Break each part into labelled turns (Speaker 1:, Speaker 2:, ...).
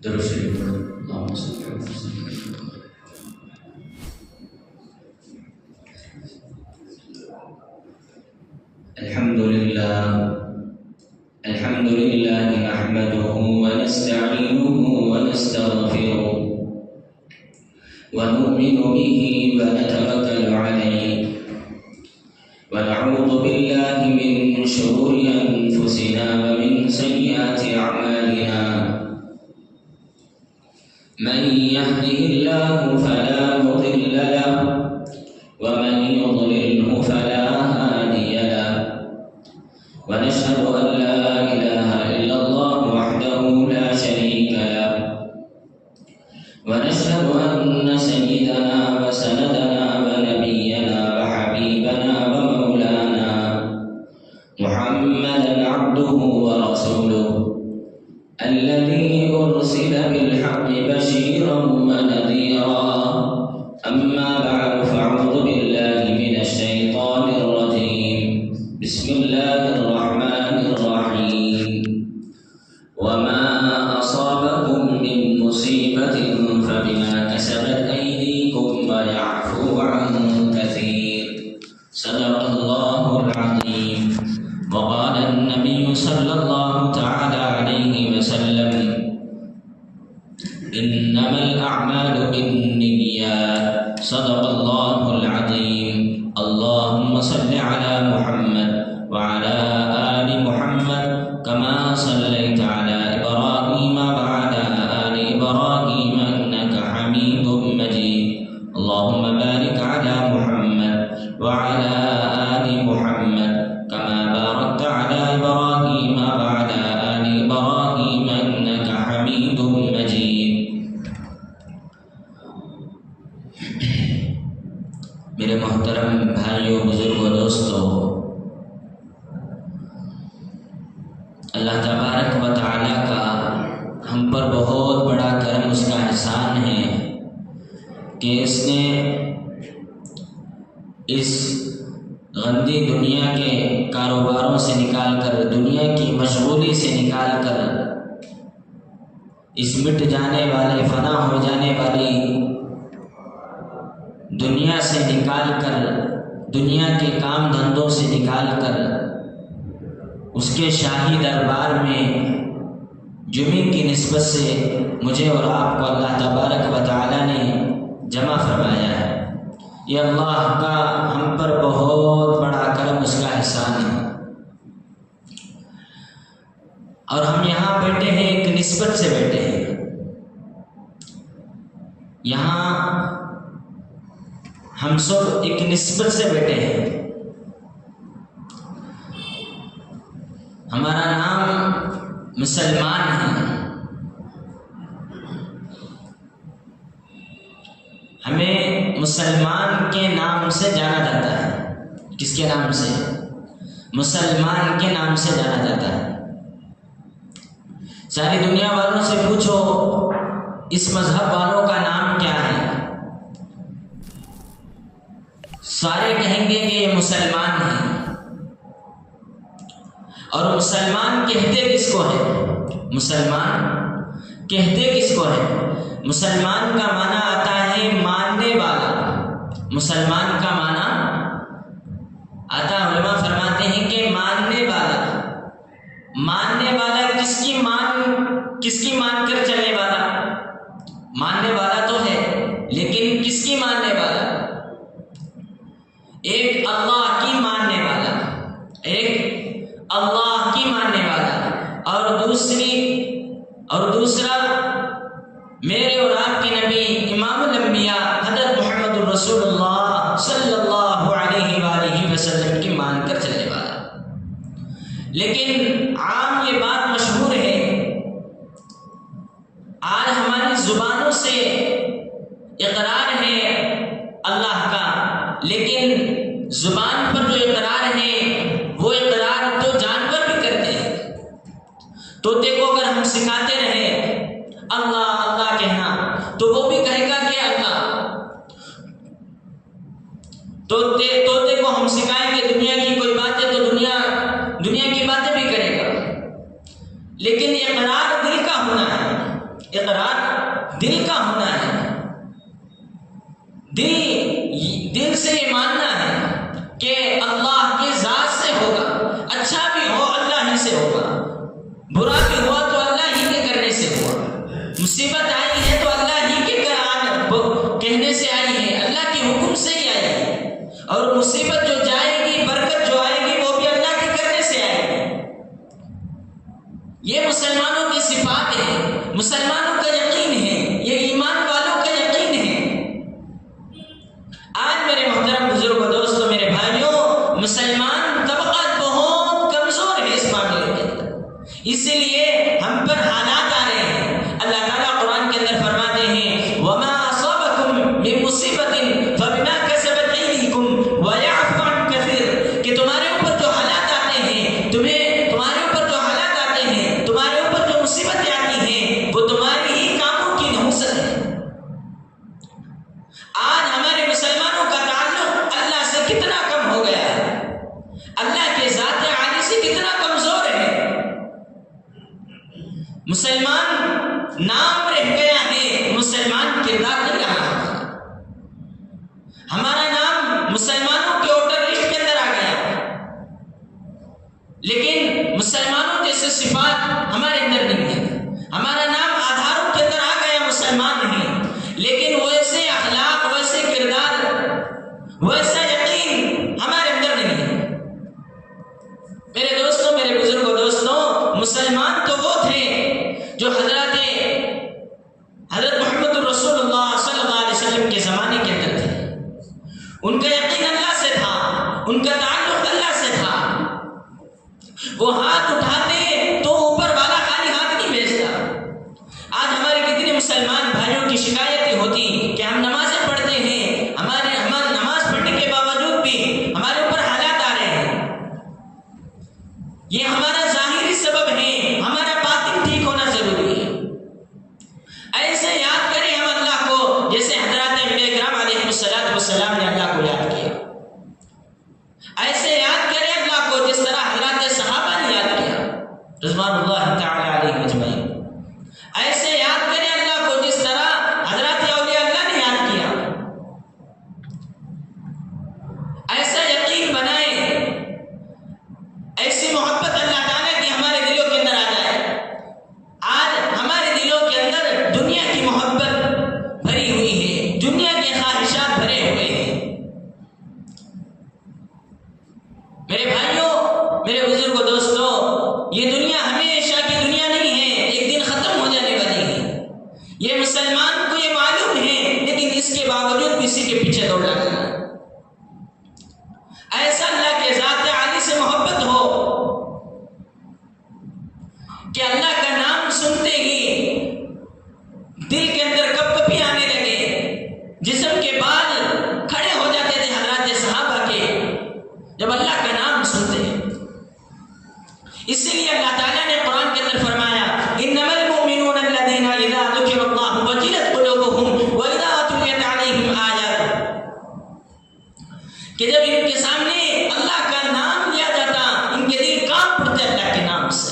Speaker 1: درود شریف پڑھو۔ اللهم صل على محمد۔ الحمد لله نحمده ونستعينه ونستغفره ونؤمن به ونتوكل عليه ونعوذ بالله من شرور أنفسنا ومن سيئات أعمالنا من يهده الله فلا مضل له ومن يضلله فلا هادي له ونشهد أن لا إله إلا الله وحده لا شريك له ونشهد أن سيدنا وسندنا ونبينا وحبيبنا ومولانا محمدا عبده ورسوله الذي أرسل بالحق بشيرا ونذيرا أما بعد فأعوذ بالله من الشيطان الرجيم بسم الله الرحمن الرحيم وما أصابكم من مصيبة فبما كسبت أيديكم ويعفو عن كثير صدق الله العظيم وقال النبي صلى الله تعالى عليه وسلم إنما الأعمال بالنيات صدق الله العظيم اللهم صل على محمد وعلى آل محمد كما صليت على إبراهيم وعلى آل إبراهيم إنك حميد مجيد اللهم بارك على محمد وعلى آل محمد كما باركت على إبراهيم وعلى آل إبراهيم إنك حميد مجيد میرے محترم بھائیوں بزرگوں دوستوں، اللہ تبارک و تعالیٰ کا ہم پر بہت بڑا کرم، اس کا احسان ہے کہ اس نے اس گندی دنیا کے کاروباروں سے نکال کر، دنیا کی مشغولی سے نکال کر، اس مٹ جانے والے، فنا ہو جانے والی دنیا سے نکال کر، دنیا کے کام دھندوں سے نکال کر اس کے شاہی دربار میں جمعے کی نسبت سے مجھے اور آپ کو اللہ تبارک و تعالیٰ نے جمع فرمایا ہے۔ یہ اللہ کا ہم پر بہت بڑا کرم، اس کا احسان ہے۔ اور ہم یہاں بیٹھے ہیں، ایک نسبت سے بیٹھے ہیں۔ یہاں ہم سب ایک نسبت سے بیٹھے ہیں۔ ہمارا نام مسلمان ہے، ہمیں مسلمان کے نام سے جانا جاتا ہے۔ کس کے نام سے؟ مسلمان کے نام سے جانا جاتا ہے۔ ساری دنیا والوں سے پوچھو اس مذہب والوں کا نام کیا ہے، سارے کہیں گے کہ یہ مسلمان ہیں۔ اور مسلمان کہتے کس کو ہے؟ مسلمان کہتے کس کو ہے؟ مسلمان کا معنی آتا ہے ماننے والا۔ مسلمان کا معنی آتا، علماء فرماتے ہیں کہ ماننے والا۔ ماننے والا کس کی مان کر چلنے والا؟ ماننے والا تو ہے، لیکن کس کی ماننے والا؟ ایک اللہ کی ماننے والا، ایک اللہ کی ماننے والا، اور دوسرا میرے اور آپ کے نبی امام الانبیاء حضرت محمد رسول اللہ صلی اللہ علیہ وآلہ وسلم کی مان کر چلنے والا۔ لیکن عام یہ بات مشہور ہے، آج ہماری زبانوں سے اقرار ہے اللہ کا، لیکن زبان پر جو اقرار ہے وہ اقرار تو جانور بھی کرتے ہیں۔ طوطے کو اگر ہم سکھاتے رہے اللہ اللہ کہنا تو وہ بھی کہے گا کہ اللہ۔ طوطے کو ہم سکھائیں گے دنیا کی کوئی بات ہے تو دنیا کی باتیں بھی کرے گا، لیکن اقرار دل کا ہونا ہے۔ اقرار دل کا ہونا ہے، دل سے یہ ماننا ہے کہ اللہ کی ذات سے ہوگا، اچھا بھی ہو اللہ ہی سے ہوگا، برا بھی ہوا تو اللہ ہی کے کرنے سے ہوا، مصیبت آئی ہے تو اللہ ہی کے کہنے سے آئی ہے، اللہ کے حکم سے ہی آئی ہے، اور مصیبت جو جائے گی، برکت جو آئے گی، وہ بھی اللہ کے کرنے سے آئے گی۔ یہ مسلمانوں کی صفات ہے، مسلمانوں کا یقین ہے، یہ ایمان والوں کا یقین ہے۔ آج میرے محترم بزرگوں، دوستوں، میرے بھائیوں، مسلمان طبقات بہت کمزور ہے اس معاملے کے اندر، اسی لیے ہم پر حالات آ رہے ہیں۔ اللہ تعالیٰ قرآن کے اندر فرماتے ہیں وَمَا أَصَابَكُم مِّن مُّصِيبَةٍ فَبِمَا كَسَبَتْ أَيْدِيكُمْ وَيَعْفُو عَن كَثِيرٍ، کہ تمہارے اوپر جو حالات آتے ہیں، تمہارے اوپر جو حالات آتے ہیں، تمہارے اوپر جو مصیبتیں آتی ہیں، وہ تمہاری ہی کاموں کی نحوست ہے۔ آج ہمارے مسلمانوں کا تعلق اللہ سے کتنا کم ہو گیا ہے، اللہ کے ذات عالی سے کتنا کمزور ہے۔ مسلمان نام رہ گیا ہے، مسلمان کردار نہیں رہا۔ ہمارا نام مسلمانوں کے ووٹر لسٹ کے اندر آ گیا، لیکن مسلمانوں جیسے صفات ہمارے اندر نہیں ہے۔ ہمارا نام آدھاروں کے اندر آ گیا، مسلمان نہیں، لیکن ویسے اخلاق، ویسے کردار، ویسا یقین ہمارے اندر نہیں ہے۔ میرے دوستوں، میرے بزرگوں، دوستوں، مسلمان تو وہ تھے جو حضرت محمد رسول اللہ صلی اللہ علیہ وسلم کے زمانے کے اندر تھے۔ ان کا یقین اللہ سے تھا، ان کا تعلق اللہ سے تھا۔ وہ ہاتھ اٹھاتے تو اوپر والا خالی ہاتھ نہیں بھیجتا۔ آج ہمارے کتنے مسلمان بھائیوں کی شکایتیں ہوتی کہ ہم نمازیں پڑھتے ہیں، ہمارے نماز پڑھنے کے باوجود بھی ہمارے اوپر حالات آ رہے ہیں۔ یہ ہمارا ظاہری سبب ہے، ہمارا باطن ٹھیک ہونا ضروری ہے۔ ایسے یاد کریں ہم اللہ کو جیسے حضرات انبیاء کرام علیہ السلام نے اللہ کو یاد کیا۔ ایسے یاد کریں اللہ کو جس طرح حضرات صحابہ نے یاد کیا رضوان اللہ تعالی علیہ اجمعین۔ ایسے یاد کریں اللہ کو جس طرح حضرات اولیاء اللہ نے یاد کیا۔ ایسا یقین بنائیں، ایسی محبت اللہ تعالیٰ کی ہمارے دلوں کے اندر آ جائے۔ آج ہمارے دلوں کے اندر دنیا کی محبت بھری ہوئی ہے، دنیا کے خواہشات بھرے ہوئے ہیں۔ میرے بھائیوں، میرے بزرگوں، دوستوں، یہ دنیا ہمیشہ کی دنیا نہیں ہے، ایک دن ختم ہو جانے والی ہے۔ یہ مسلمان کو یہ معلوم ہے، لیکن اس کے باوجود بھی اسی کے پیچھے دوڑ رہا ہے۔ ایسا اللہ کے ذات عالی سے محبت ہو کہ اللہ کا نام سنتے ہی دل کے اندر کپ کپی آنے لگے، جسم کے بال کھڑے ہو جاتے تھے حضرات صحابہ کے جب اللہ کا نام سنتے ہیں۔ اسی لیے اللہ تعالیٰ نے قرآن کے اندر فرمایا انما المؤمنون الذين اذا ذكر الله وجلت قلوبهم واذا تليت عليهم آياته، کہ جب ان کے سامنے اللہ کا نام لیا جاتا ان کے دل کانپ پڑتے اللہ کے نام سے۔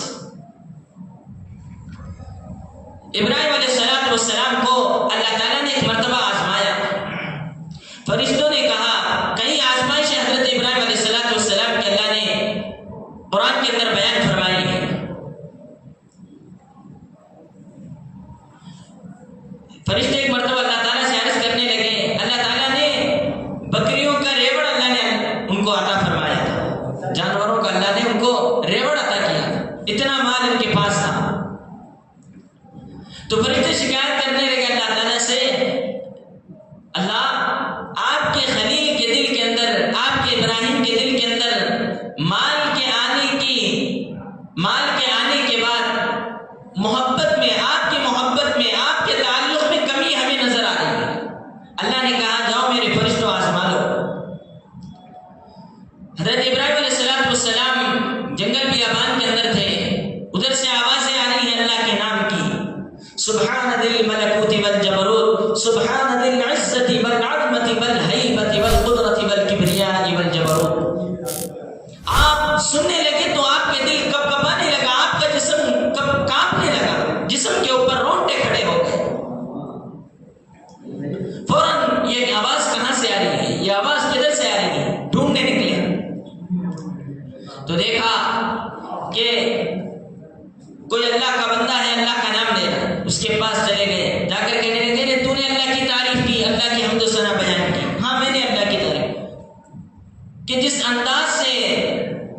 Speaker 1: ابراہیم علیہ السلام کو اللہ تعالیٰ نے ایک مرتبہ آزمایا۔ فرشتوں نے کہا، کئی آزمائش حضرت ابراہیم علیہ السلام کے اللہ نے قرآن کے اندر بیان فرمائی ہے۔ فرشتے ایک مرتبہ اللہ تعالیٰ سے عرض کرنے لگے، اللہ تعالیٰ نے بکریوں کا ریوڑ اللہ نے ان کو عطا فرمایا تھا، جانوروں کا اللہ نے ان کو ریوڑ عطا کیا، اتنا مال ان کے پاس تھا۔ تو فرشتے شکایت کرنے لگے اللہ تعالیٰ سے، اللہ آپ کے خلیل کے دل کے اندر، آپ کے ابراہیم کے دل کے اندر مال کے آنے کے بعد محبت میں، آپ کی محبت میں، آپ کے تعلق میں کمی ہمیں نظر آ رہی ہے۔ اللہ نے کہا جاؤ میرے فرشتوں آزما لو۔ حضرت ابراہیم علیہ السلام جنگل بیابان کے اندر تھے، ادھر سے آوازیں آ رہی ہیں اللہ کے نام کی، سبحان ذی الملکوت والجبروت، سبحان ذی العزت والعظمت والہیبت والقدرت والکبریاء والجبروت۔ آپ سننے لگے تو آپ کے دل کپ کپانے لگا، آپ کا جسم کانپنے لگا، جسم کے اوپر رونگٹے کھڑے ہو یہ آواز کدھر سے آ رہی ہے، ڈھونڈنے نکلے تو دیکھا کہ کوئی اللہ کا بندہ ہے، اللہ کا نام لے رہا، اس کے پاس چلے گئے، جا کر کہنے لگے تو نے اللہ کی تعریف کی، اللہ کی حمد و ثنا بیان کی۔ ہاں میں نے اللہ کی تعریف کہ جس انداز سے،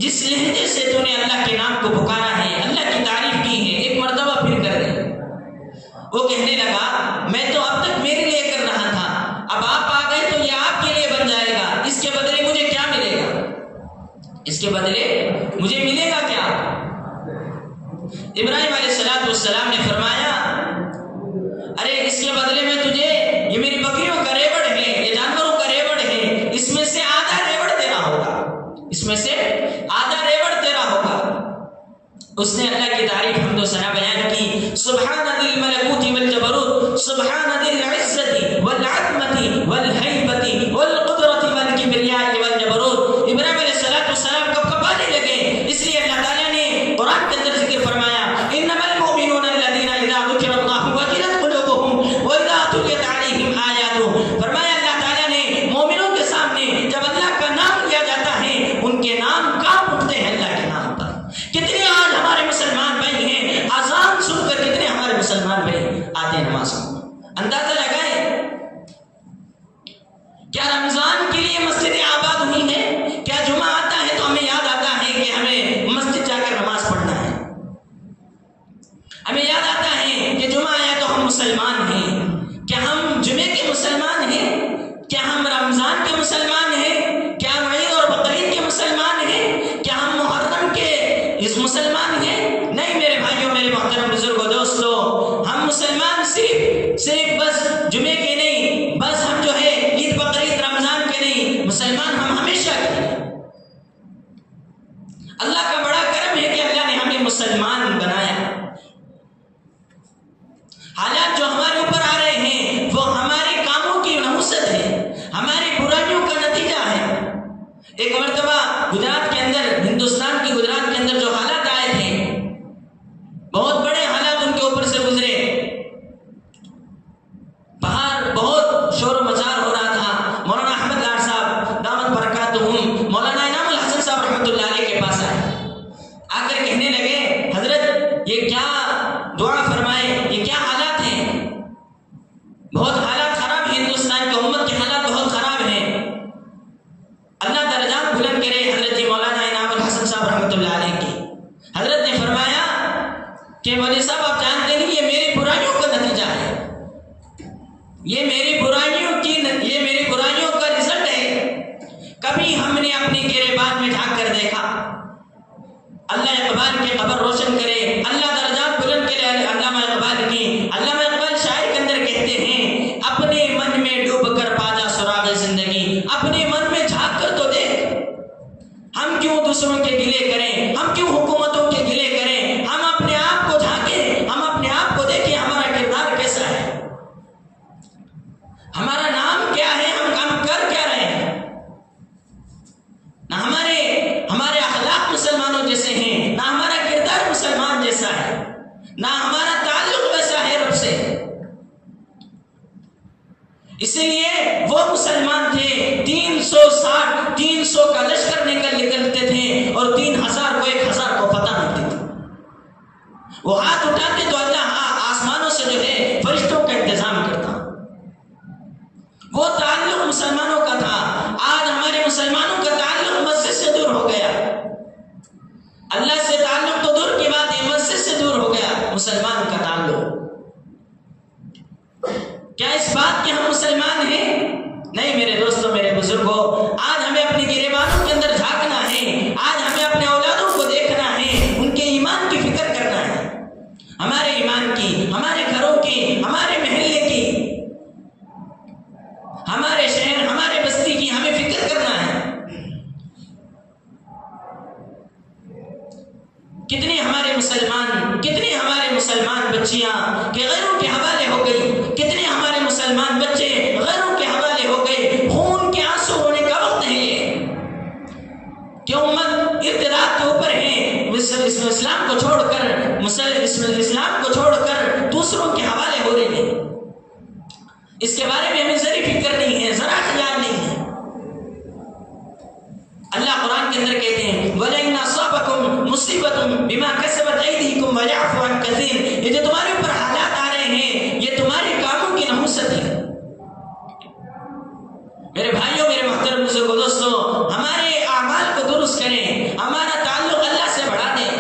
Speaker 1: جس لہجے سے تو نے اللہ کے نام کو پکارا ہے، اللہ کی تعریف کی ہے، ایک مرتبہ پھر کر دے۔ وہ کہنے لگا میں تو اب تک میرے لیے کر رہا تھا، اب آپ آ گئے تو یہ آپ کے لیے بن جائے گا، اس کے بدلے مجھے کیا ملے گا؟ اس کے بدلے مجھے ملے گا کیا؟ ابراہیم علیہ السلام نے فرمایا ارے اس کے بدلے میں تجھے، یہ میری بکریوں کا ریوڑ ہے، یہ جانوروں کا ریوڑ ہے، اس میں سے آدھا ریوڑ تیرا ہوگا، اس میں سے آدھا ریوڑ تیرا ہوگا۔ اس نے اللہ کی تعریف حمد و ثنا بیان کی، سبحان ذی الملکوت والجبروت، سبحان ذی العزت والعظمت والہیبت والقدرت والکبریاء والجبروت۔ ابراہیم علیہ السلام کب کبانے لگے، اس لیے اللہ تعالیٰ نے قرآن کے اندر ذکر فرمایا انما المؤمنون الذین اذا ذکر اللہ وجلت قلوبهم واذا تلیت علیہم آیاتہ۔ فرمایا اللہ تعالیٰ نے مومنوں کے سامنے جب اللہ کا نام لیا جاتا ہے ان کے نام کانپ اٹھتے ہیں اللہ کے نام پر۔ کتنے آج ہمارے مسلمان بھائی ہیں، اذان سن کر کتنے ہمارے مسلمان بھائی آتے ہیں نماز کو؟ اندازہ لگائیں کیا رمضان کے لیے مسجدیں آباد ہوئی ہیں؟ کیا جمعہ آتا ہے تو ہمیں یاد آتا ہے کہ ہمیں مسجد جا کر نماز پڑھنا ہے؟ ہمیں یاد آتا ہے کہ جمعہ آیا تو ہم مسلمان ہیں؟ کیا ہم جمعے کے مسلمان ہیں؟ کیا ہم رمضان کے مسلمان ہیں؟ کیا ہم عید اور بقرعید کے مسلمان ہیں؟ کیا ہم محرم کے اس مسلمان ہیں؟ نہیں میرے بھائیوں، میرے محترم بزرگوں، دوستو، ہم مسلمان صرف بس جمعے کے نہیں، بس ہم جو ہے عید بقرعید رمضان کے نہیں، مسلمان ہم ہمیشہ کے ہیں۔ اللہ کا بڑا کرم ہے کہ اللہ نے ہمیں مسلمان بنایا۔ حالات جو ہمارے اوپر آ رہے ہیں وہ ہمارے کاموں کی نحوست ہے، ہماری برائیوں کا نتیجہ ہے۔ ایک مرتبہ گجرات کے اندر، ہندوستان کی گجرات کے اندر جو حالات آئے تھے، بہت بڑے حالات ان کے اوپر سے گزرے، باہر بہت شور و مچار ہو رہا تھا۔ مولانا احمد لار صاحب دامت برکاتہم، مولانا انعام الحسن صاحب رحمۃ اللہ علیہ کے پاس آئے، آ کر کہنے لگے حضرت یہ کیا دعا فرمائے، یہ کیا حالات ہیں؟ بہت حالات خراب ہیں، ہندوستان کی امت کے حالات بہت خراب ہیں، اللہ درجات بلند کرے حضرت جی مولانا انعام الحسن صاحب رحمۃ اللہ علیہ کی۔ حضرت نے فرمایا کہ مولوی صاحب آپ جانتے نہیں یہ میری برائیوں کا نتیجہ ہے، یہ میری برائیوں کا رزلٹ ہے۔ کبھی ہم نے اپنے گریبان میں جھانک کر دیکھا، اللہ اقبال کی قبر روشن کرے، اللہ درجات بلند کرے علامہ اقبال کی۔ علامہ اقبال شاعر کے اندر کہتے ہیں اپنے من میں ڈوب کر پاجا سراغ زندگی، اپنے من میں جھانک کر تو دیکھ، ہم کیوں دوسروں کے گلے کریں، ہم کیوں حکومتوں کے گلے کریں، ہم اپنے آپ کو جھانکیں، ہم اپنے آپ کو دیکھیں ہمارا کردار کیسا ہے، ہمارا نام کیا ہے، ہم کام کر کیا رہے ہیں۔ نہ ہمارے اخلاق مسلمانوں جیسے ہیں، نہ ہمارا کردار مسلمان جیسا ہے، نہ ہمارا تعلق ویسا ہے رب سے۔ اسی لیے وہ مسلمان تھے 300 کا لشکر نکلتے تھے اور 3000 کو 1000 کو پتہ نہیں تھی، وہ ہاتھ اٹھاتے تو اللہ آسمانوں سے جو ہے فرشتوں کا انتظام کرتا۔ وہ تعلق مسلمانوں کا تھا۔ آج ہمارے مسلمانوں کا تعلق مسجد سے دور ہو گیا، اللہ سے تعلق تو دور کی بات ہے، مسجد سے دور ہو گیا مسلمان کا تعلق۔ کیا اس بات کے ہم مسلمان ہیں؟ نہیں میرے دوستوں، میرے بزرگوں، آج ہمیں اپنی گریبانوں کے اندر جھانکنا ہے، آج ہمیں اپنے اولادوں کو دیکھنا ہے، ان کے ایمان کی فکر کرنا ہے، ہمارے ایمان کی، ہمارے گھروں کی، ہمارے محلے کی، ہمارے شہر، ہمارے بستی کی ہمیں فکر کرنا ہے۔ کتنے ہمارے مسلمان بچیاں کہ غیروں کے حوالے ہو گئی، کتنے ہمارے مسلمان بچے غیروں کے حوالے ہو گئے، خون کے آنسو ہونے کا وقت ہے یہ کہ امت ارتداد کے اوپر ہے، اسلام کو چھوڑ کر دوسروں کے حوالے ہو رہی ہے۔ اس کے بارے میں ہمیں ذرا فکر نہیں ہے، ذرا خیال نہیں ہے۔ اللہ قرآن کے اندر کہتے ہیں وَلَئِنْ أَصَابَكُمْ مُصِيبَةٌ بِمَا كَسَبَتْ أَيْدِيكُمْ وَيَعْفُ عَنْ كَثِيرٍ، یہ جو تمہارے اوپر حالات آ رہے ہیں یہ تمہارے کاموں کی نحوست ہے۔ میرے بھائیوں، میرے محترم بزرگوں، دوستو، ہمارے اعمال کو درست کریں، ہمارا تعلق اللہ سے بڑھا دیں،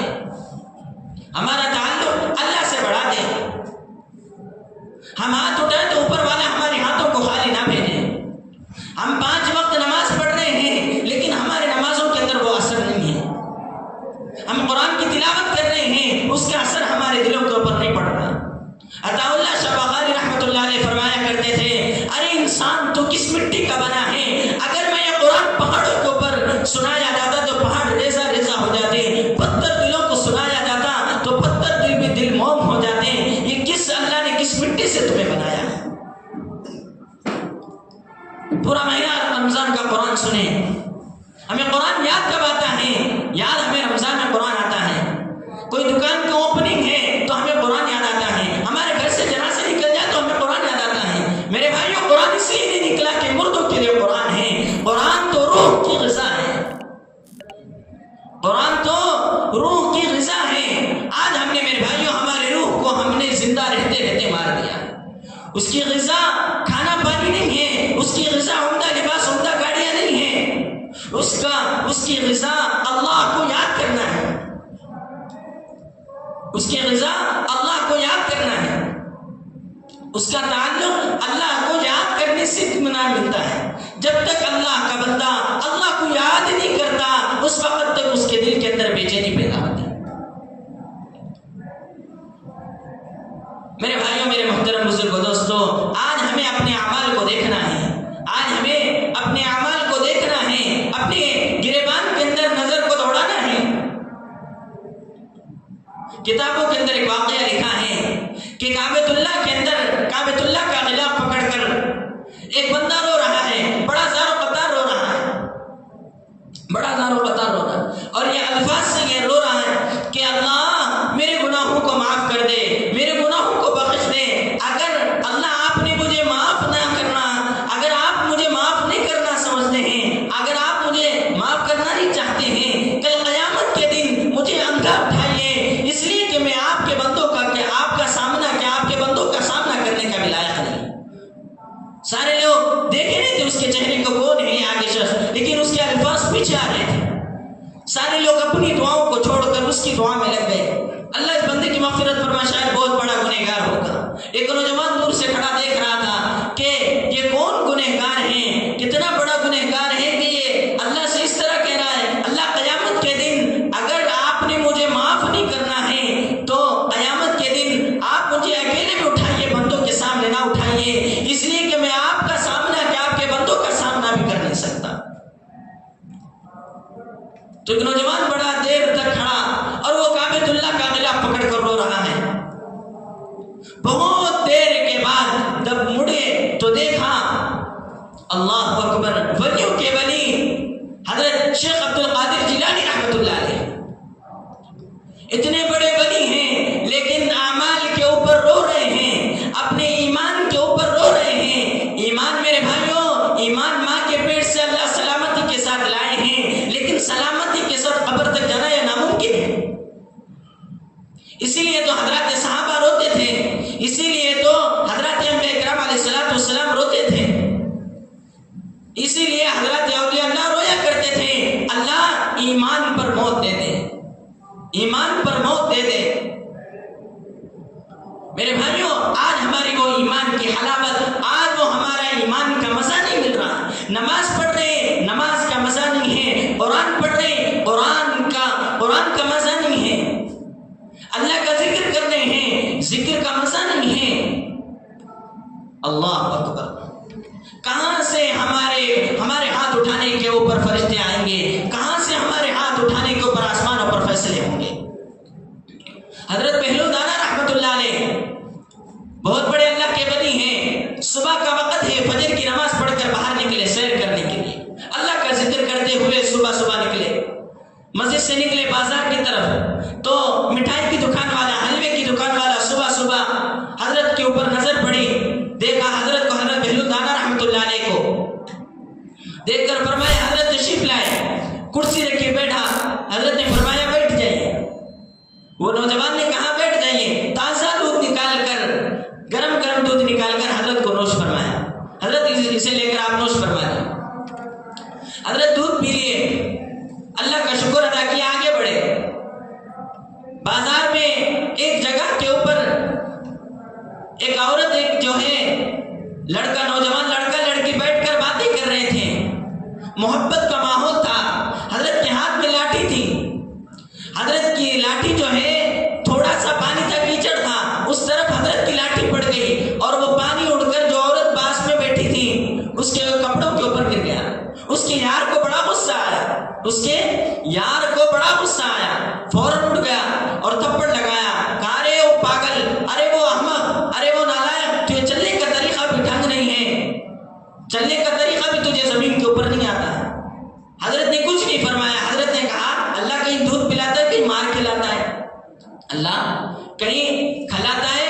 Speaker 1: ہمارا تعلق اللہ سے بڑھا دیں۔ ہم ہاتھ اٹھائیں تو اوپر والا ہمارے ہاتھوں کو خالی نہ بھیجیں۔ ہم 5 وقت نماز پڑھ رہے ہیں لیکن ہمارے نمازوں کے اندر وہ اثر نہیں ہے۔ ہم قرآن کی تلاوت کر رہے ہیں، اس کا اثر ہمارے دلوں کے اوپر نہیں پڑ رہا۔ عطا اللہ شاہ بخاری رحمۃ اللہ علیہ فرمایا کرتے تھے، ارے انسان تو کس مٹی کا بنا ہے؟ اگر میں یہ قرآن پہاڑوں کے اوپر سنایا جاتا تو پہاڑ ریزہ ریزہ ہو جاتے، پتھر دلوں کو سنایا جاتا تو پتھر دل بھی دل موم ہو جاتے۔ یہ کس اللہ نے کس مٹی سے تمہیں بنایا؟ پورا مہینہ رمضان کا قرآن سنیں۔ ہمیں قرآن یاد کب آتا ہے؟ یاد ہمیں رمضان میں قرآن آتا ہے۔ کوئی دکان کی اوپننگ ہے تو ہمیں قرآن یاد آتا ہے، ہمارے گھر سے جنازہ نکل جائے تو ہمیں قرآن یاد آتا ہے۔ میرے بھائیوں، قرآن اس لیے نہیں نکلا کہ مردوں کے لیے قرآن ہے، قرآن تو روح کی غذا ہے، قرآن تو روح کی غذا ہے۔ آج ہم نے، میرے بھائیوں، ہمارے روح کو ہم نے زندہ رہتے رہتے مار دیا۔ اس کی غذا کھانا پانی نہیں ہے، اس کی غذا عمدہ لباس عمدہ گاڑیاں نہیں ہیں، اس کی غذا اللہ کو یاد کرنا ہے، اس کی غذا اللہ کو یاد کرنا ہے۔ اس کا تعلق اللہ کو یاد کرنے سے اطمینان ملتا ہے۔ جب تک اللہ کا بندہ اللہ کو یاد نہیں کرتا اس وقت تک اس کے دل کے اندر بے چینی پیدا ہوتی ہے۔ میرے بھائیوں، میرے محترم بزرگوں، دوستو، آج ہمیں اپنے اعمال کو دیکھنا ہے، آج ہمیں اپنے اعمال کو دیکھنا ہے، اپنے گریبان کے اندر نظر کو دوڑانا ہے۔ کتابوں کے اندر ایک واقعہ لکھا ہے کہ کعبۃ اللہ کا غلاف پکڑ کر ایک بندہ رو رہا ہے، بڑا زار و قطار رو رہا ہے، بڑا زار و قطار رو رہا ہے، اور یہ الفاظ سے یہ رو رہا ہے کہ اللہ میرے گناہوں کو معاف کر دے، میرے گناہوں کو بخش دے۔ اگر اللہ آپ نے مجھے معاف نہ کرنا، اگر آپ مجھے معاف نہیں کرنا سمجھتے ہیں، اگر آپ مجھے معاف کرنا نہیں چاہتے ہیں، کل قیامت کے دن مجھے اندھا اٹھائیے، اس لیے کہ میں آپ کے بندوں کا آپ کے بندوں کا سامنا کرنے کا بھی لائق نہیں۔ سارے لوگ دیکھے نہیں تھے اس کے چہرے کو، کون ہے آگے شخص، لیکن اس کے الفاظ پیچھے آ رہے تھے۔ سارے لوگ اپنی دعاؤں کو چھوڑ کر اس کی دعا میں لگ گئے۔ اللہ اس بندے کی مغفرت فرمائے، شاید بہت بڑا گنہگار ہوگا۔ ایک نوجوان دور سے کھڑا دیکھ رہا تھا کہ یہ کون گنہگار ہے، کتنا بڑا گنہگار ہے کہ یہ اللہ سے اس طرح کہہ رہا ہے، اللہ قیامت کے دن اگر آپ نے مجھے معاف نہیں کرنا ہے تو قیامت کے دن آپ مجھے اکیلے میں اٹھائیے، بندوں کے سامنے نہ اٹھائیے، اس لیے کہ میں آپ کا سامنا کیا آپ کے بندوں کا سامنا بھی کر نہیں سکتا۔ تو ایک نوجوان بڑا دیر تک کھڑا اور وہ کعبۃ اللہ کا غلاف پکڑ کر رو رہا ہے۔ بہت دیر کے بعد جب مڑے تو دیکھا، اللہ اکبر، ولیوں کے ولی حضرت شیخ عبد القادر جیلانی رحمۃ اللہ علیہ، اتنے بڑے ولی ہیں لیکن اعمال کے اوپر رو رہے ہیں، اپنے ایمان کے اوپر رو رہے ہیں۔ ایمان، میرے بھائیوں، ایمان ماں کے پیٹ سے اللہ سلامتی کے ساتھ لائے ہیں، لیکن سلامتی کے ساتھ قبر تک جانا یہ ناممکن ہے۔ اسی لیے تو حضرات صحابہ روتے تھے، اسی لیے تو حضرات انبیاء کرام علیہ السلام روتے تھے، اسی لیے حضرات اولیاء اللہ رویا کرتے تھے، اللہ ایمان پر موت دے دے، ایمان پر موت دے دے۔ میرے بھائیوں، آج ہماری وہ ایمان کی حلاوت، آج وہ ہمارا ایمان کا مزہ نہیں مل رہا۔ نماز پڑھ رہے، نماز کا مزہ نہیں ہے، قرآن پڑھ رہے، قرآن کا مزہ نہیں ہے، اللہ کا ذکر کر رہے ہیں، ذکر کا مزہ نہیں ہے۔ اللہ اکبر، کہاں سے ہمارے ہاتھ اٹھانے کے اوپر فرشتے آئیں گے؟ کہاں سے ہمارے ہاتھ اٹھانے کے اوپر آسمانوں پر فیصلے ہوں گے؟ حضرت پہلو دانا رحمۃ اللہ علیہ بہت بڑے اللہ کے ولی ہیں، صبح کا وقت ہے، فجر کی نماز پڑھ کر باہر نکلے سیر کرنے کے لیے، اللہ کا ذکر کرتے ہوئے صبح نکلے، مسجد سے نکلے بازار کی طرف تو مٹھائی کی دکان والا، حلوے کی دکان والا صبح حضرت کے اوپر نظر پڑی، دیکھا حضرت کو، حضرت پہلو دانا رحمۃ اللہ علیہ کو دیکھ کر فرمایا، حضرت تشریف لائے، کرسی محبت کا ماحول تھا. حضرت کے ہاتھ میں لاٹھی تھی. حضرت کی لاٹھی جو ہے تھوڑا سا پانی تھا، کیچڑ تھا، اس طرف حضرت کی لاٹھی پڑ گئی اور وہ پانی اڑ کر جو عورت باس میں بیٹھی تھی اس کے کپڑوں کے اوپر گر گیا. اس کے یار کو بڑا غصہ آیا، اس کے یار کو بڑا غصہ آیا، فوراً اٹھ گیا اور تھپڑ لگایا. کہا ارے وہ پاگل، ارے وہ احمق، ارے وہ نالائق، تجھے چلنے کا طریقہ بھی ڈھنگ نہیں ہے، چلنے کا طریقہ بھی تجھے زمین کے اوپر نہیں آتا. حضرت نے کچھ نہیں فرمایا. حضرت نے کہا اللہ کہیں دودھ پلاتا ہے کہیں مار کھلاتا ہے، اللہ کہیں کھلاتا ہے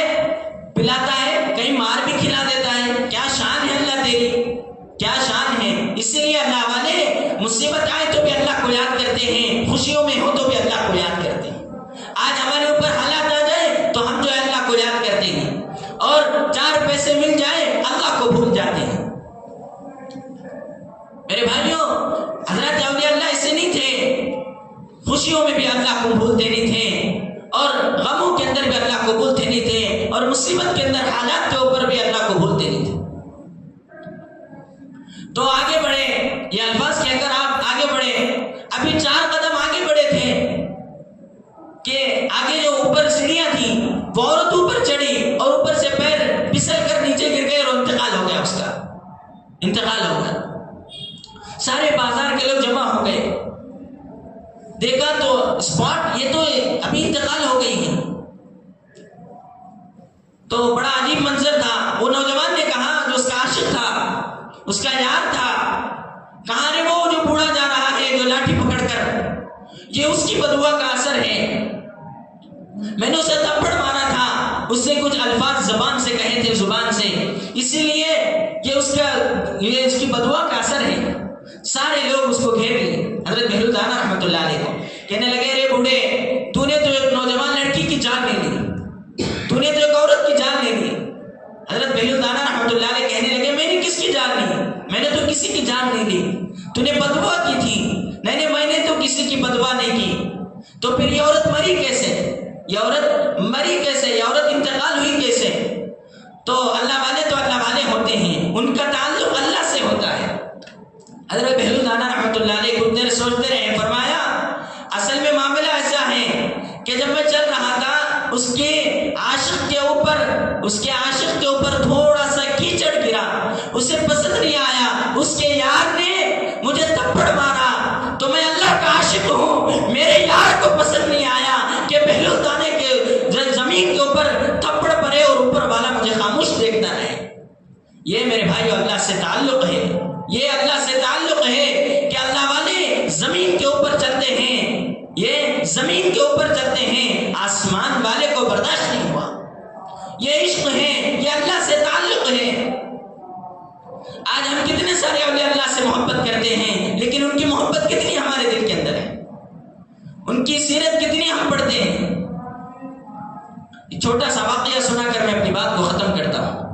Speaker 1: پلاتا ہے کہیں مار بھی کھلا دیتا ہے. کیا شان ہے اللہ تیری، کیا شان ہے. اسی لیے اللہ والے مصیبت آئے تو بھی اللہ کو یاد کرتے ہیں، خوشیوں میں ہو تو بھی اللہ کو یاد کرتے ہیں. آج ہمارے اوپر حالات آ جائے تو ہم جو ہے اللہ کو یاد کرتے ہیں، اور 4 پیسے مل جائے اللہ کو بھول جاتے ہیں. میرے بھائیوں، حضرت اولیاء اللہ ایسے نہیں تھے، خوشیوں میں بھی اللہ کو بھولتے نہیں تھے اور غموں کے اندر بھی اللہ کو بھولتے نہیں تھے اور مصیبت کے اندر حالات کے اوپر بھی اللہ کو بھولتے نہیں تھے. تو آگے بڑھے، یہ الفاظ کہہ کر آپ آگے بڑھے. ابھی 4 قدم آگے بڑھے تھے کہ آگے جو اوپر سیڑھیاں تھیں وہ عورت اوپر چڑھی اور اوپر سے پیر پھسل کر نیچے گر گئے اور انتقال ہو گیا، اس کا انتقال ہو گیا. سارے بازار کے لوگ جمع ہو گئے، دیکھا تو اسپاٹ یہ تو ابھی انتقال ہو گئی ہے. تو بڑا عجیب منظر تھا. وہ نوجوان نے کہا جو اس کا عاشق تھا، اس کا یار تھا، کہاں رے وہ جو بوڑھا جا رہا ہے جو لاٹھی پکڑ کر، یہ اس کی بدعا کا اثر ہے. میں نے اسے تھپڑ مارا تھا، اس سے کچھ الفاظ زبان سے کہے تھے، زبان سے، اسی لیے یہ اس کی بدعا کا اثر ہے. سارے لوگ اس کو گھیر لیے. حضرت بہلول دانا رحمۃ اللہ علیہ کو کہنے لگے رے بوڑھے، تو نے تو ایک نوجوان لڑکی کی جان لے لی، تو نے تو ایک عورت کی جان لے لی. حضرت بہلول دانا رحمۃ اللہ علیہ کہنے لگے میں نے کس کی جان لی، میں نے تو کسی کی جان نہیں لی. تو نے بدعا کی تھی. نہیں میں نے تو کسی کی بدعا نہیں کی. تو پھر یہ عورت مری کیسے، یہ عورت مری کیسے، یہ عورت انتقال ہوئی کیسے؟ تو اللہ والے تو اللہ والے ہوتے ہیں، ان کا تعلق اللہ سے ہوتا ہے. حضرت بہلول دانا رحمۃ اللہ علیہ کچھ دیر سوچتے رہے. فرمایا اصل میں معاملہ ایسا ہے کہ جب میں چل رہا تھا اس کے عاشق کے اوپر تھوڑا سا کیچڑ گرا، اسے پسند نہیں آیا، اس کے یار نے مجھے تھپڑ مارا. تو میں اللہ کا عاشق ہوں، میرے یار کو پسند نہیں آیا کہ بہلول دانے کے زمین کے اوپر تھپڑ پڑے اور اوپر والا مجھے خاموش دیکھتا رہے. یہ میرے بھائیو اللہ سے تعلق ہے، یہ اللہ سے تعلق ہے کہ اللہ والے زمین کے اوپر چلتے ہیں، یہ زمین کے اوپر چلتے ہیں، آسمان والے کو برداشت نہیں ہوا. یہ عشق ہے، یہ اللہ سے تعلق ہے. آج ہم کتنے سارے اولیاء اللہ سے محبت کرتے ہیں، لیکن ان کی محبت کتنی ہمارے دل کے اندر ہے، ان کی سیرت کتنی ہم پڑھتے ہیں. چھوٹا سا واقعہ سنا کر میں اپنی بات کو ختم کرتا ہوں.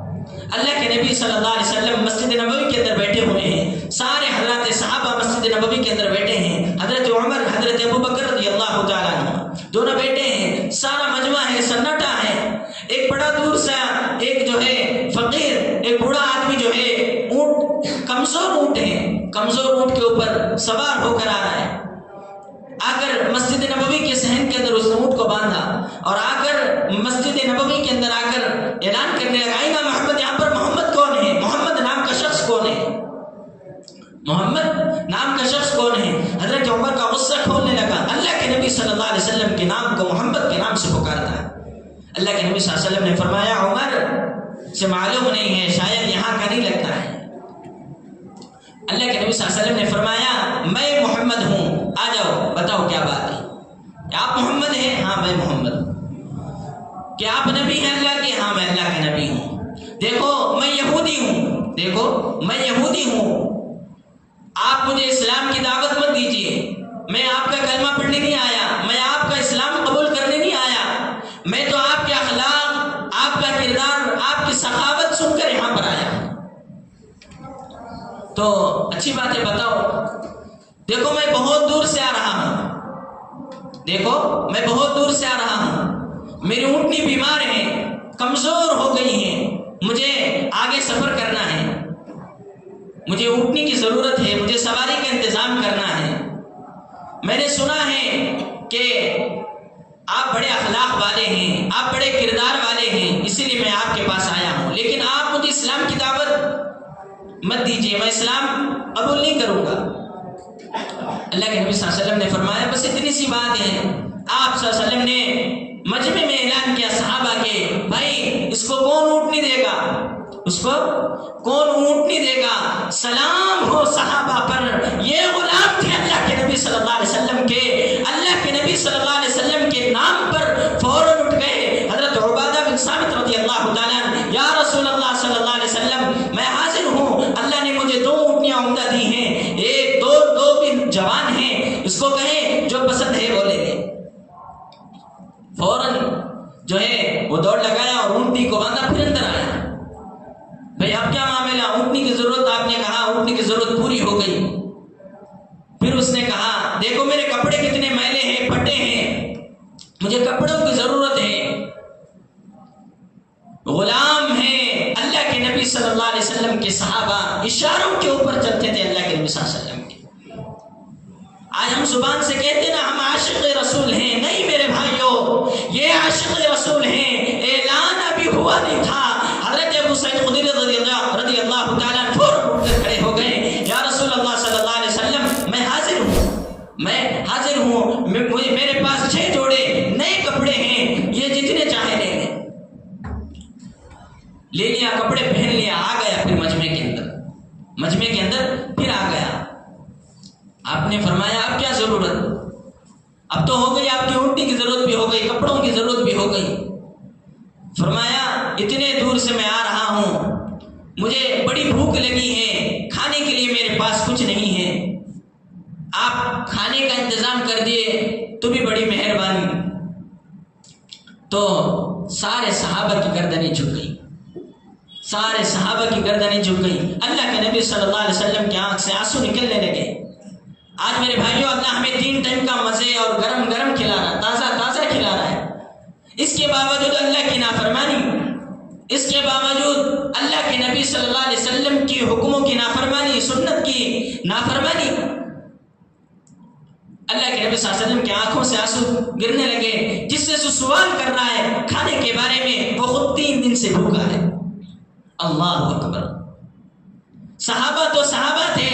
Speaker 1: اللہ کے نبی صلی اللہ علیہ وسلم مسجد نبوی کے اندر بیٹھے ہوئے ہیں، سارے حضرات صحابہ مسجد نبوی کے اندر بیٹھے ہیں. حضرت عمر، حضرت ابو بکر رضی اللہ تعالیٰ عنہ دونوں بیٹھے ہیں. سارا مجمع ہے، سناٹا ہے. ایک بڑا دور سے ایک جو ہے فقیر، ایک بوڑھا آدمی جو ہے اونٹ، کمزور اونٹ ہے، کمزور اونٹ کے اوپر سوار ہو کر آ رہا ہے. آ کر مسجد نبوی کے صحن کے اندر اس اونٹ کو باندھا اور آ کر مسجد نبوی کے اندر آ کر اعلان کرنے لگا آئینہ محمد، یہاں پر محمد کون ہے، محمد نام کا شخص کون ہے، محمد نام کا شخص کون ہے. حضرت عمر کا غصہ کھولنے لگا. اللہ کے نبی صلی اللہ علیہ وسلم کے نام کو محمد کے نام سے پکارتا ہے. اللہ کے نبی صلی اللہ علیہ وسلم نے فرمایا عمر سے معلوم نہیں ہے، شاید یہاں کا نہیں لگتا ہے. اللہ کے نبی صلی اللہ علیہ وسلم نے فرمایا میں محمد ہوں، آ جاؤ بتاؤ کیا بات ہے. آپ محمد ہیں؟ ہاں میں محمد ہوں. کہ آپ نبی ہیں اللہ کے؟ ہاں میں اللہ کے نبی ہوں. دیکھو میں یہودی ہوں، دیکھو میں یہودی ہوں، آپ مجھے اسلام کی دعوت مت دیجیے، میں آپ کا کلمہ پڑھنے نہیں آیا، میں آپ کا اسلام قبول کرنے نہیں آیا، میں تو آپ کے اخلاق، آپ کا کردار، آپ کی سخاوت سن کر یہاں پر آیا. تو اچھی بات ہے بتاؤ. دیکھو میں بہت دور سے آ رہا ہوں، دیکھو میں بہت دور سے آ رہا ہوں، میری اونٹنی بیمار ہے، کمزور ہو گئی ہیں، مجھے آگے سفر کرنا ہے. مجھے اونٹنی کی ضرورت ہے، مجھے سواری کا انتظام کرنا ہے، میں نے سنا ہے کہ آپ بڑے اخلاق والے ہیں، آپ بڑے کردار والے ہیں، اسی لیے میں آپ کے پاس آیا ہوں، لیکن آپ مجھے اسلام کی دعوت مت دیجیے، میں اسلام قبول نہیں کروں گا۔ اللہ کے نبی صلی اللہ علیہ وسلم نے فرمایا بس اتنی سی بات ہے۔ آپ صلی اللہ علیہ وسلم نے مجمع میں اعلان کیا صحابہ کے، بھائی اس کو کون اونٹنی دے گا، اس کو کون اونٹنی دے گا؟ سلام ہو صحابہ پر، یہ غلام تھے اللہ کے نبی صلی اللہ علیہ وسلم کے، اللہ کے نبی صلی اللہ علیہ وسلم کے نام پر فوراً اٹھ گئے۔ حضرت عبادہ بن صامت رضی اللہ تعالیٰ عنہ، یا رسول اللہ صلی اللہ علیہ وسلم میں حاضر ہوں، اللہ نے مجھے 2 اونٹنیاں عمدہ دی ہیں، ایک دو بھی جوان ہیں، اس کو کہیں جو پسند ہے وہ لے لے۔ فوراً جو ہے وہ دوڑ لگایا اور اونٹنی کو باندھا، پھر اندر آیا۔ بھئی اب کیا معاملہ؟ اونٹنی کی ضرورت، آپ نے کہا اونٹنی کی ضرورت پوری ہو گئی۔ پھر اس نے کہا دیکھو میرے کپڑے کتنے میلے ہیں، پھٹے ہیں، مجھے کپڑوں کی ضرورت ہے۔ غلام ہیں اللہ کے نبی صلی اللہ علیہ وسلم کے، صحابہ اشاروں کے اوپر چلتے تھے اللہ کے نبی صلی اللہ علیہ وسلم کے۔ آج ہم زبان سے کہتے نا ہم عاشق رسول ہیں، نہیں میرے بھائیوں، یہ عاشق رسول ہیں، اعلان ابھی ہوا نہیں تھا، حضرت ابو سعید خدری رضی اللہ تعالیٰ عنہ فوراً اٹھ کر کھڑے ہو گئے، یا رسول اللہ صلی اللہ علیہ وسلم میں حاضر ہوں، میرے پاس 6 جوڑے نئے کپڑے ہیں، یہ جتنے چاہے لے لیں۔ لے لیا، کپڑے پہن لیا، آ گیا پھر مجمع کے اندر پھر آ گیا۔ آپ نے فرمایا اب کیا ضرورت؟ اب تو ہو گئی، آپ کی اونٹنی کی ضرورت بھی ہو گئی، کپڑوں کی ضرورت بھی ہو گئی۔ فرمایا اتنے دور سے میں آ رہا ہوں، مجھے بڑی بھوک لگی ہے، کھانے کے لیے میرے پاس کچھ نہیں ہے، آپ کھانے کا انتظام کر دیے تو بھی بڑی مہربانی۔ تو سارے صحابہ کی گردنیں جھک گئی، سارے صحابہ کی گردنیں جھک گئی، اللہ کے نبی صلی اللہ علیہ وسلم کی آنکھ سے آنسو نکلنے لگے۔ آج میرے بھائیوں اللہ ہمیں 3 ٹائم کا مزے اور گرم گرم کھلا رہا ہے، تازہ تازہ کھلا رہا ہے، اس کے باوجود اللہ کی نافرمانی، اس کے باوجود اللہ کے نبی صلی اللہ علیہ وسلم کی حکموں کی نافرمانی، سنت کی نافرمانی۔ اللہ کے نبی صلی اللہ علیہ وسلم کی آنکھوں سے آنسو گرنے لگے، جس سے سوال کر رہا ہے کھانے کے بارے میں، وہ خود 3 دن سے بھوکا ہے۔ اللہ اکبر۔ صحابہ تو صحابہ تھے،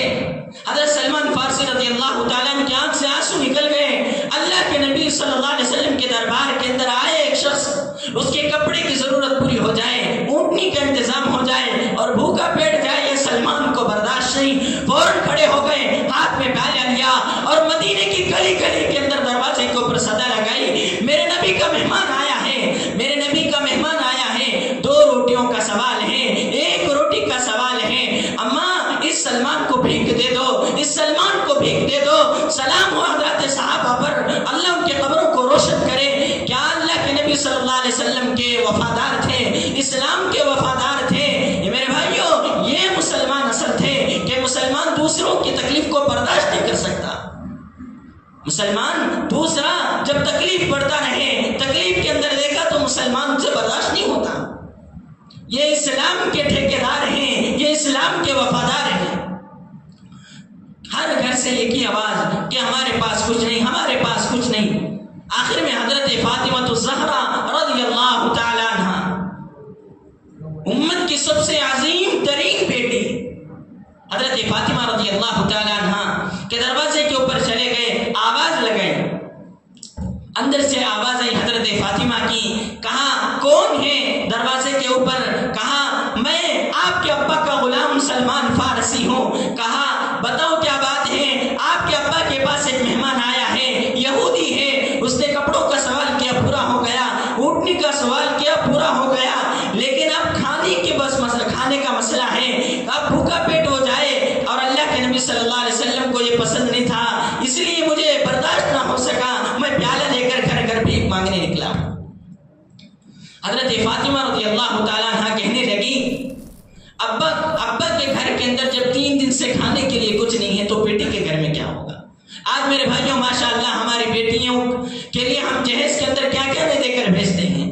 Speaker 1: حضرت سلمان فارسی رضی اللہ تعالیٰ عنہ کی آنکھ سے آنسو نکل گئے۔ اللہ کے نبی صلی اللہ علیہ وسلم کے دربار کے اندر آئے ایک شخص، اس کے کپڑے کی ضرورت پوری ہو جائے، اونٹنی کا انتظام ہو جائے اور بھوکا پیٹ جائے، یہ سلمان کو برداشت نہیں۔ فوراً کھڑے ہو گئے، ہاتھ میں پیالہ لیا اور مدینے کی گلی گلی کے اندر دروازے کے اوپر صدا لگائی، میرے نبی کا مہمان آیا ہے، میرے نبی کا مہمان آیا ہے، 2 روٹیوں کا سوال ہے، 1 روٹی کا سوال ہے، اماں اس سلمان کو بھیک دے دو، اس سلمان کو بھیک دے دو۔ سلام ہو حضرت صحابہ پر، اللہ ان کی قبروں کو روشن کرے۔ کیا اللہ کے نبی صلی اللہ علیہ وسلم کے وفادار تھے، اسلام کے وفادار تھے؟ یہ میرے بھائیوں یہ مسلمان اصل تھے کہ مسلمان دوسروں کی تکلیف کو برداشت نہیں کر سکتا۔ مسلمان دوسرا جب تکلیف پڑتا رہے، تکلیف کے اندر دیکھا تو مسلمان سے برداشت نہیں ہوتا۔ یہ اسلام کے ٹھیکیدار ہیں، یہ اسلام کے وفادار ہیں۔ ہر گھر سے ایک ہی آواز کہ ہمارے پاس کچھ نہیں، ہمارے پاس کچھ نہیں۔ آخر میں حضرت فاطمہ الزہرا رضی اللہ تعالی عنہ، امت کی سب سے عظیم ترین بیٹی، حضرت فاطمہ رضی اللہ تعالی عنہ کے دروازے کے اوپر چلے گئے، آواز لگائی، اندر سے آواز آئی حضرت فاطمہ کی، کہا کون ہے دروازے کے اوپر؟ کہا میں آپ کے ابا کا غلام سلمان فارسی ہوں۔ کہا بتاؤ کیا بات ہے؟ آپ کے ابا کے پاس ایک مہمان آیا ہے، یہودی ہے، اس نے کپڑوں کا سوال کیا، پورا ہو گیا، اونٹنی کا سوال کیا، پورا ہو گیا، لیکن اب کھانے کا مسئلہ ہے، اب بھوکا پیٹ ہو جائے، اور اللہ کے نبی صلی اللہ علیہ وسلم کو یہ پسند نہیں تھا، اس لیے مجھے برداشت نہ ہو سکا، میں پیالہ لے کر گھر بھیک مانگنے نکلا۔ حضرت فاطمہ رضی اللہ تعالیٰ عنہ کہنے لگی ابا کے گھر کے اندر جب 3 دن سے کھانے کے لیے کچھ نہیں ہے تو بیٹی کے گھر میں کیا ہوگا؟ آج میرے بھائیوں ماشاءاللہ ہماری بیٹیوں کے لیے ہم جہیز کے اندر کیا کیا دے کر بھیجتے ہیں۔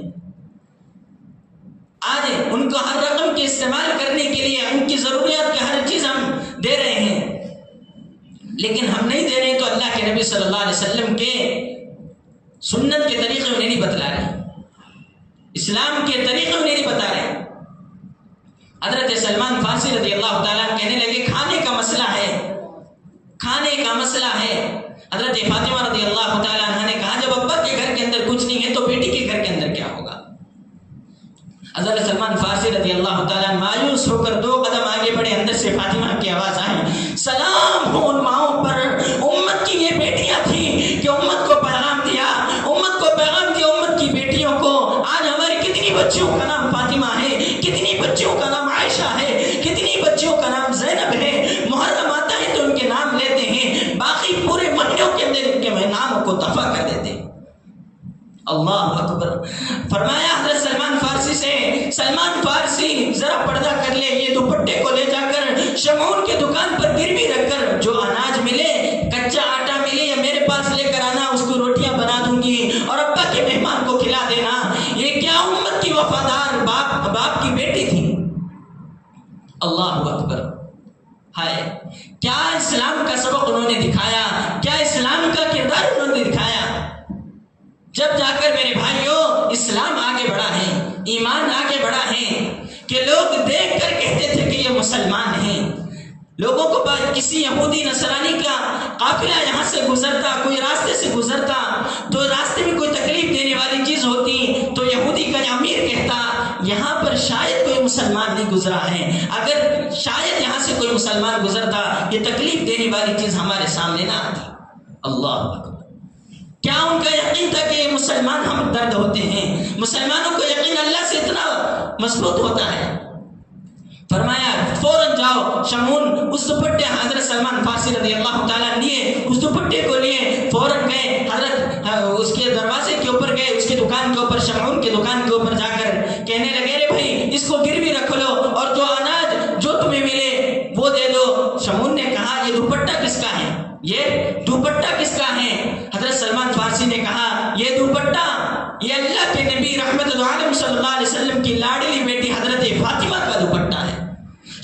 Speaker 1: آج ان کو ہر رقم کے استعمال کرنے کے لیے ان کی ضروریات کا ہر چیز ہم لیکن ہم نہیں دے رہے تو اللہ کے نبی صلی اللہ علیہ وسلم کے سنت کے طریقے انہیں نہیں بتلا رہے، اسلام کے طریقے انہیں نہیں بتا رہے۔ حضرت سلمان فارسی رضی اللہ تعالیٰ کہنے لگے کھانے کا مسئلہ ہے، کھانے کا مسئلہ ہے۔ حضرت فاطمہ رضی اللہ تعالیٰ عنہ نے کہا جب ابا کے گھر کے اندر کچھ نہیں ہے تو بیٹی کے گھر کے اندر کیا ہوگا؟ حضرت سلمان فارسی رضی اللہ تعالیٰ مایوس ہو کر 2 قدم آگے بڑھے، اندر سے فاطمہ کی آواز آئی، سلام ہو ان ماؤں پر، امت کی یہ بیٹیاں تھیں کہ امت کو پیغام دیا، امت کو پیغام دیا، امت کی بیٹیوں کو۔ آج ہماری کتنی بچیوں کا نام فاطمہ ہے، کتنی بچیوں کا نام عائشہ ہے، کتنی بچیوں کا نام زینب ہے، محرم آتا ہے تو ان کے نام لیتے ہیں، باقی پورے مہینوں کے اندر ان کے ناموں کو دفع کر دیتے ہیں۔ اللہ اکبر۔ فرمایا حضرت سلمان فارسی سے، سلمان فارسی ذرا پردہ کر لے، یہ دوپٹے کو لے جا کر شمعون کی دکان پر گروی رکھ کر جو اناج ملے، کچا آٹا ملے یا میرے پاس لے کر آنا، اس کو روٹیاں بنا دوں گی اور ابا کے مہمان کو کھلا دینا۔ یہ کیا امت کی وفادار باپ کی بیٹی تھی۔ اللہ اکبر۔ ہائے، کیا اسلام کا سبق انہوں نے دکھایا، کیا اسلام کا کردار انہوں نے دکھایا۔ جب جا کر میرے بھائیوں اسلام آگے بڑھا ہے، ایمان آگے بڑھا ہے کہ لوگ دیکھ کر کہتے تھے کہ یہ مسلمان ہیں۔ لوگوں کو کسی یہودی نصرانی کا قافلہ یہاں سے گزرتا، کوئی راستے سے گزرتا تو راستے میں کوئی تکلیف دینے والی چیز ہوتی تو یہودی کا امیر کہتا یہاں پر شاید کوئی مسلمان نہیں گزرا ہے، اگر شاید یہاں سے کوئی مسلمان گزرتا یہ تکلیف دینے والی چیز ہمارے سامنے نہ آتی۔ اللہ اکبر۔ کیا ان کا یقین تھا کہ یہ مسلمان ہم درد ہوتے ہیں؟ مسلمانوں کو یقین اللہ سے اتنا مضبوط ہوتا ہے۔ فرمایا فوراً جاؤ شمعون، اس دوپٹے حضرت سلمان فارسی رضی اللہ تعالیٰ لیے، اس دوپٹے کو لیے فوراً گئے، حضرت اس کے دروازے کے اوپر گئے، اس کی دکان کے اوپر، شمعون کی دکان کے اوپر جا کر کہنے لگے رے بھائی اس کو گروی رکھ لو اور جو اناج جو تمہیں ملے وہ دے دو۔ شمعون نے کہا یہ دوپٹہ کس کا ہے، یہ دوپٹہ کس کا ہے؟ حضرت سلمان فارسی نے کہا یہ دوپٹہ یہ اللہ کے نبی رحمت العالم صلی اللہ علیہ وسلم کی لاڈلی بیٹی حضرت فاطمہ کا دوپٹہ ہے۔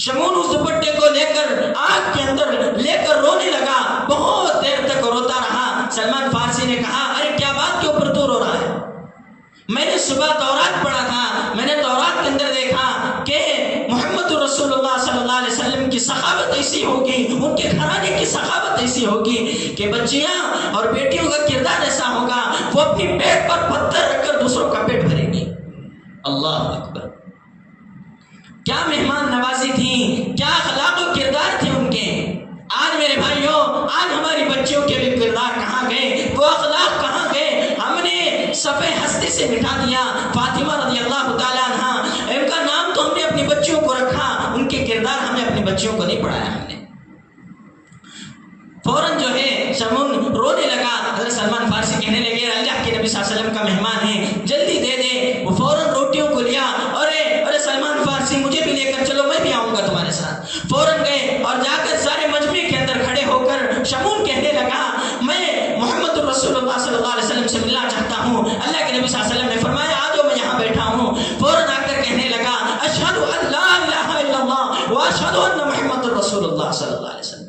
Speaker 1: شمعون اس دوپٹے کو لے کر آگ کے اندر لے کر رونے لگا، بہت دیر تک روتا رہا۔ سلمان فارسی نے کہا ارے کیا بات کے اوپر تو رو رہا ہے؟ میں نے صبح تورات پڑھا تھا، میں نے تورات کے اندر دیکھا کہ محمد رسول اللہ صلی اللہ علیہ وسلم کی سخاوت ایسی ہوگی، ان کے گھرانے کی سخاوت ایسی ہوگی کہ بچیاں اور بیٹیوں کا کردار ایسا ہوگا وہ اپنی پیٹ پر پتھر رکھ کر دوسروں کا پیٹ بھریں گی۔ اللہ اکبر۔ کیا مہمان نوازی تھی، کیا اخلاق و کردار تھے ان کے۔ آج میرے بھائیوں آج ہماری بچیوں کے بھی کردار کہاں گئے، وہ اخلاق کہاں گئے؟ ہم نے صفحے ہستی سے مٹا دیا۔ فاطمہ رضی اللہ تعالیٰ عنہ ان کا نام تو ہم نے اپنی بچیوں کو رکھا، ان کے کردار ہم نے اپنی بچیوں کو نہیں پڑھایا۔ ہم نے فوراً جو ہے شمعون رونے لگا۔ حضرت سلمان فارسی کہنے لگے اللہ کے نبی صلی اللہ علیہ وسلم کا مہمان ہے، جلدی دے دے۔ وہ فوراً روٹیوں کو لیا، ارے سلمان فارسی مجھے بھی لے کر چلو، میں بھی آؤں گا تمہارے ساتھ۔ فوراً گئے اور جا کر سارے مجمع کے اندر کھڑے ہو کر شمعون کہنے لگا میں محمد رسول اللہ صلی اللہ علیہ وسلم سے ملنا چاہتا ہوں۔ اللہ کے نبی صلی اللہ علیہ وسلم نے فرمایا آ جاؤ میں یہاں بیٹھا ہوں۔ فوراً آ کر کہنے لگا اشہد ان لا الہ الا اللہ واشہد ان محمد رسول اللہ صلی اللہ علیہ وسلم۔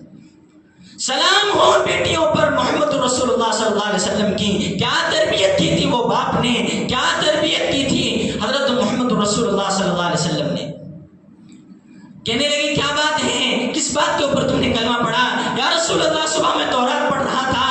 Speaker 1: سلام ہو بیٹیوں پر محمد رسول اللہ صلی اللہ علیہ وسلم کی۔ کیا تربیت کی تھی وہ باپ نے، کیا تربیت کی تھی حضرت محمد رسول اللہ صلی اللہ علیہ وسلم نے۔ کہنے لگی کیا بات ہے، کس بات کے اوپر تم نے کلمہ پڑھا؟ یا رسول اللہ صبح میں تورات پڑھ رہا تھا،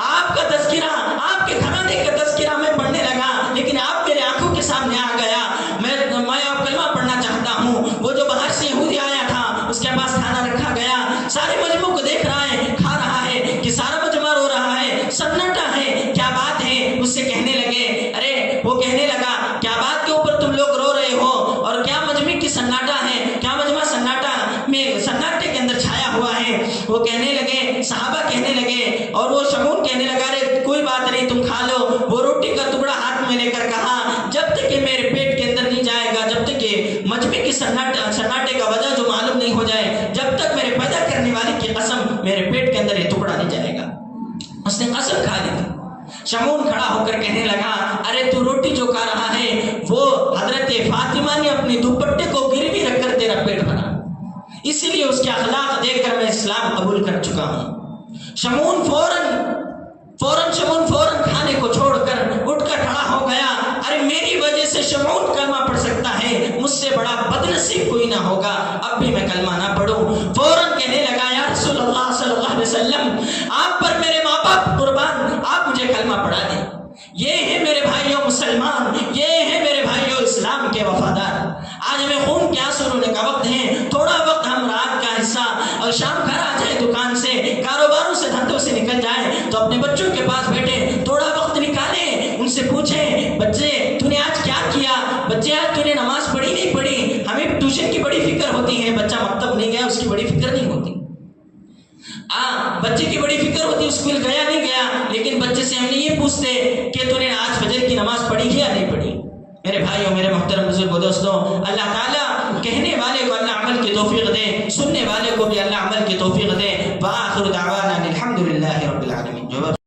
Speaker 1: آپ کا تذکرہ، آپ کے گھرانے کا تذکرہ میں پڑھنے لگا، لیکن آپ میرے آنکھوں کے سامنے آ گیا، میں اب کلمہ پڑھنا چاہتا ہوں۔ وہ جو باہر سے یہودی آیا تھا اس کے پاس کھانا رکھا گیا، سارے مجمع کو دیکھ رہا ہے، کھا رہا ہے کہ سارا مجمع رو رہا ہے، سناٹا ہے، کیا بات ہے؟ اس سے کہنے لگے ارے وہ کہنے لگا کیا بات کے اوپر تم لوگ رو رہے ہو اور کیا مجمع کی سناٹا ہے، کیا مجمع سناٹا میں سناٹے کے اندر چھایا ہوا ہے؟ وہ کہنے لگے، صحابہ کہنے لگے اور وہ شمعون کہنے لگا ارے کوئی بات نہیں تم کھا لو۔ وہ روٹی کا ٹکڑا ہاتھ میں لے کر کہا جب تک کہ میرے پیٹ کے اندر نہیں جائے گا، جب تک کہ مجمع کی سناٹے کا وجہ جو معلوم نہیں ہو جائے، جب تک میرے پیدا کرنے والے کی قسم میرے پیٹ کے اندر یہ ٹکڑا نہیں جائے گا۔ اس نے قسم کھا لی تھی۔ شمعون کھڑا ہو کر کہنے لگا ارے تو روٹی جو کھا رہا ہے وہ حضرت فاطمہ نے اپنے دوپٹے کو گروی رکھ کر تیرا پیٹ بھرا، اسی لیے اس کے اخلاق دیکھ کر میں اسلام قبول کر چکا ہوں۔ شمعون فوراً کھانے کو چھوڑ کر اٹھ کر کھڑا ہو گیا. ارے میری وجہ سے شمعون کلمہ پڑھ سکتا ہے, مجھ سے بڑا بدنصیب کوئی نہ ہوگا, اب بھی میں کلمہ نہ پڑھوں. فوراً کہنے لگا یا رسول اللہ صلی اللہ علیہ وسلم, آپ پر میرے ماں باپ قربان, آپ مجھے کلمہ پڑھا دیں. یہ ہے میرے بھائیوں مسلمان, یہ ہے میرے بھائیوں اسلام کے وفادار. آج ہمیں خون کے آنسو رونے کا وقت ہے. تھوڑا وقت ہم رات کا حصہ اور شام گھر آ جائیں, دکان سے, کاروباروں سے, دھندوں سے نکل جائیں تو اپنے بچوں کے پاس بیٹھے تھوڑا وقت نکالیں, ان سے پوچھیں بچے تو نے آج کیا کیا, بچے آج تو نے نماز پڑھی نہیں پڑھی. ہمیں ٹیوشن کی بڑی فکر ہوتی ہے, بچہ مکتب نہیں گیا اس کی بڑی فکر نہیں ہوتی. بچے کی بڑی فکر ہوتی ہے اسکول گیا نہیں گیا, لیکن بچے سے ہم نے یہ پوچھتے کہ تو نے آج فجر کی نماز پڑھی یا نہیں پڑھی. میرے بھائیوں, میرے محترم بزرگوں, دوستوں, اللہ تعالیٰ کہنے والے کو اللہ عمل کی توفیق دے, سننے والے کو بھی اللہ عمل کی توفیق دے. وآخر دعوانا الحمدللہ رب العالمین.